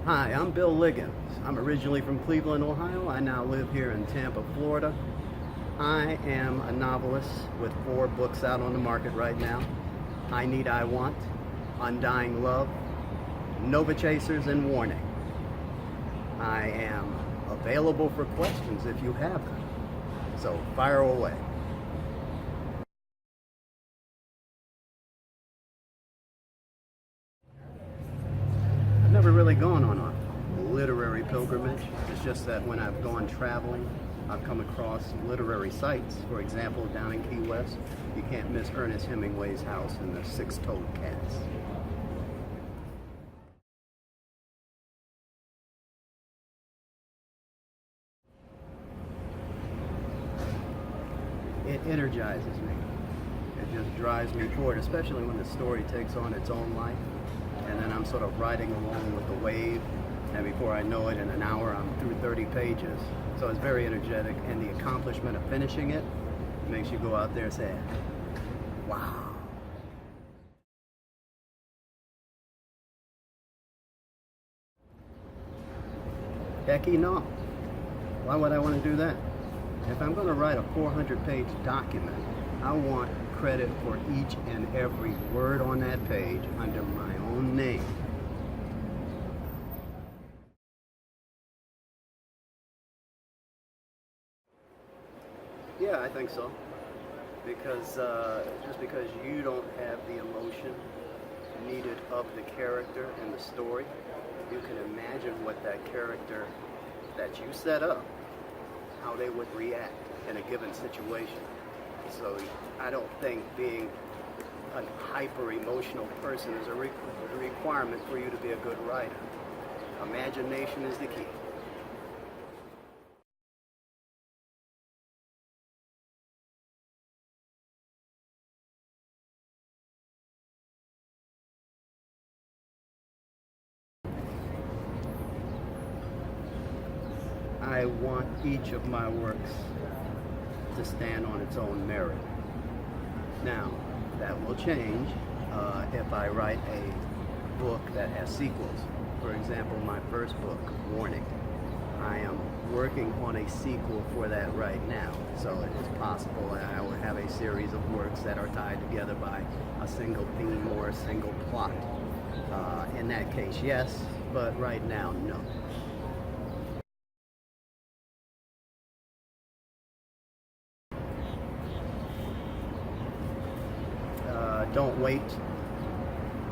Hi, I'm Bill Liggins. I'm originally from Cleveland, Ohio. I now live here in Tampa, Florida. I am a novelist with 4 books out on the market right now. I Need, I Want, Undying Love, Nova Chasers, and Warning. I am available for questions if you have them. So fire away. I've never really gone on a literary pilgrimage. It's just that when I've gone traveling, I've come across literary sites. For example, down in Key West, you can't miss Ernest Hemingway's house and the Six-Toed Cats. It energizes me. It just drives me forward, especially when the story takes on its own life. And then I'm sort of riding along with the wave, and before I know it, in an hour I'm through 30 pages. So it's very energetic, and the accomplishment of finishing it makes you go out there and say, wow. Hecky no. Why would I want to do that? If I'm going to write a 400-page document, I want credit for each and every word on that page under my own name. Yeah, I think so. Because just because you don't have the emotion needed of the character and the story, you can imagine what that character that you set up, how they would react in a given situation. So I don't think being a hyper-emotional person is a requirement for you to be a good writer. Imagination is the key. I want each of my works to stand on its own merit. Now, that will change if I write a book that has sequels. For example, my first book, Warning. I am working on a sequel for that right now. So it is possible that I will have a series of works that are tied together by a single theme or a single plot. In that case, yes, but right now, no. Don't wait.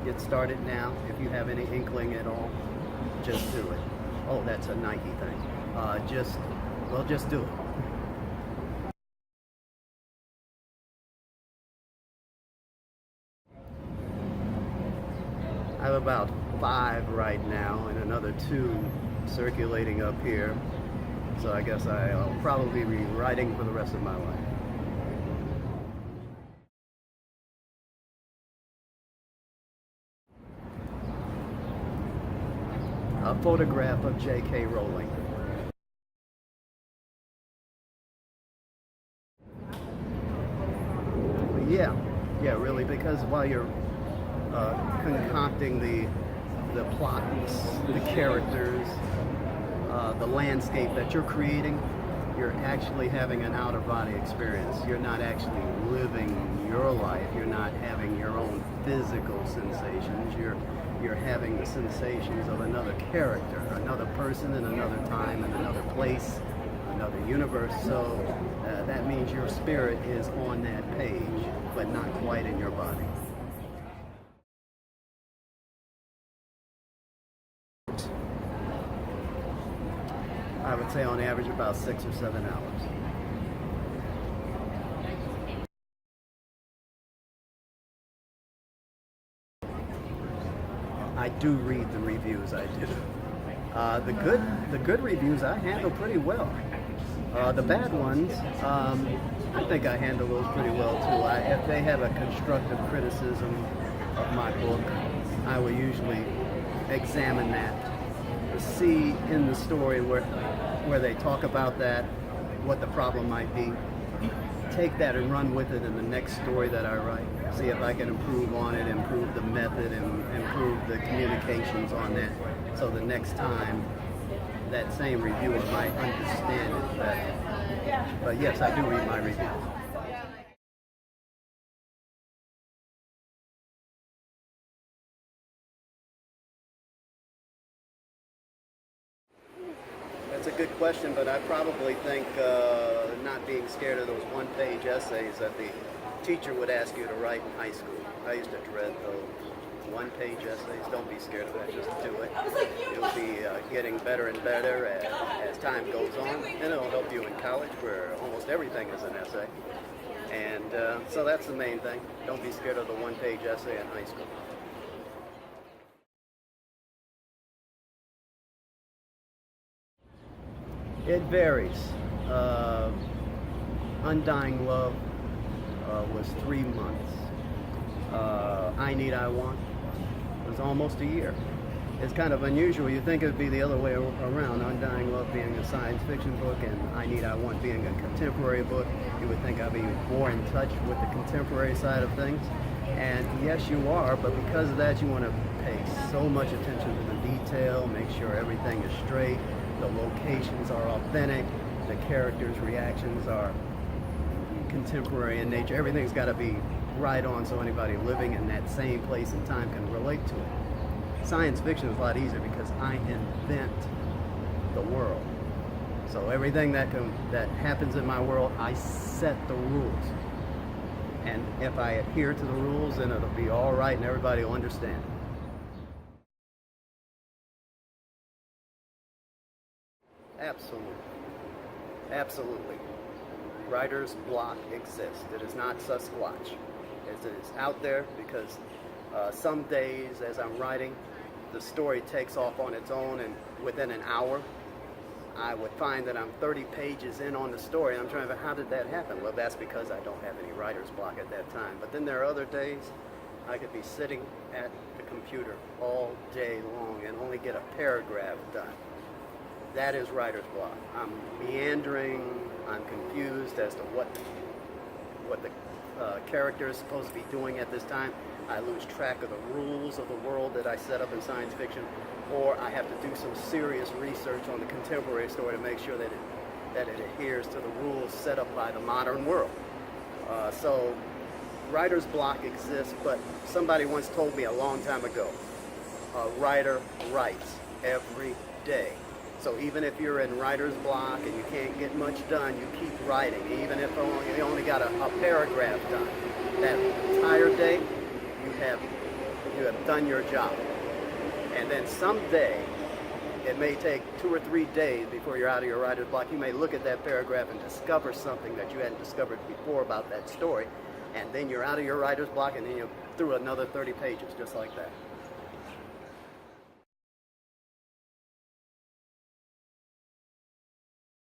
Get started now. If you have any inkling at all, just do it. Oh, that's a Nike thing. Just do it. I have about 5 right now and another 2 circulating up here. So I guess I'll probably be writing for the rest of my life. A photograph of J.K. Rowling. Yeah, really, because while you're concocting the plots, the characters, the landscape that you're creating, you're actually having an out-of-body experience. You're not actually living your life. You're not having your own physical sensations. You're having the sensations of another character, another person in another time and another place, another universe. So that means your spirit is on that page, but not quite in your body. I would say on average about 6 or 7 hours. I do read the reviews, I do. The good reviews I handle pretty well. The bad ones, I think I handle those pretty well too. If they have a constructive criticism of my book, I will usually examine that, see in the story where they talk about that, what the problem might be, take that and run with it in the next story that I write. See if I can improve on it, improve the method, and improve the communications on that. so the next time that same reviewer might understand it better. But yes, I do read my reviews. That's a good question, but I probably think not being scared of those one-page essays that the teacher would ask you to write in high school. I used to dread those one-page essays. Don't be scared of that. Just do it. You'll be getting better and better as time goes on, and it'll help you in college where almost everything is an essay. And so that's the main thing. Don't be scared of the one-page essay in high school. It varies. Undying Love was 3 months. I Need, I Want was almost a year. It's kind of unusual. You think it would be the other way around, Undying Love being a science fiction book and I Need, I Want being a contemporary book. You would think I'd be more in touch with the contemporary side of things. And yes, you are, but because of that, you want to pay so much attention to the detail, make sure everything is straight, the locations are authentic, the characters' reactions are contemporary in nature. Everything's got to be right on so anybody living in that same place and time can relate to it. Science fiction is a lot easier because I invent the world. So everything that happens in my world, I set the rules. And if I adhere to the rules, then it'll be all right and everybody will understand. Absolutely. Absolutely. Writer's block exists. It is not Sasquatch. It is out there because some days as I'm writing, the story takes off on its own, and within an hour, I would find that I'm 30 pages in on the story. I'm trying to, how did that happen? Well, that's because I don't have any writer's block at that time. But then there are other days I could be sitting at the computer all day long and only get a paragraph done. That is writer's block. I'm meandering, I'm confused as to what the character is supposed to be doing at this time. I lose track of the rules of the world that I set up in science fiction, or I have to do some serious research on the contemporary story to make sure that it adheres to the rules set up by the modern world. So writer's block exists, but somebody once told me a long time ago, a writer writes every day. So even if you're in writer's block and you can't get much done, you keep writing. Even if you only got a paragraph done, that entire day, you have done your job. And then someday, it may take 2 or 3 days before you're out of your writer's block. You may look at that paragraph and discover something that you hadn't discovered before about that story. And then you're out of your writer's block, and then you're through another 30 pages, just like that.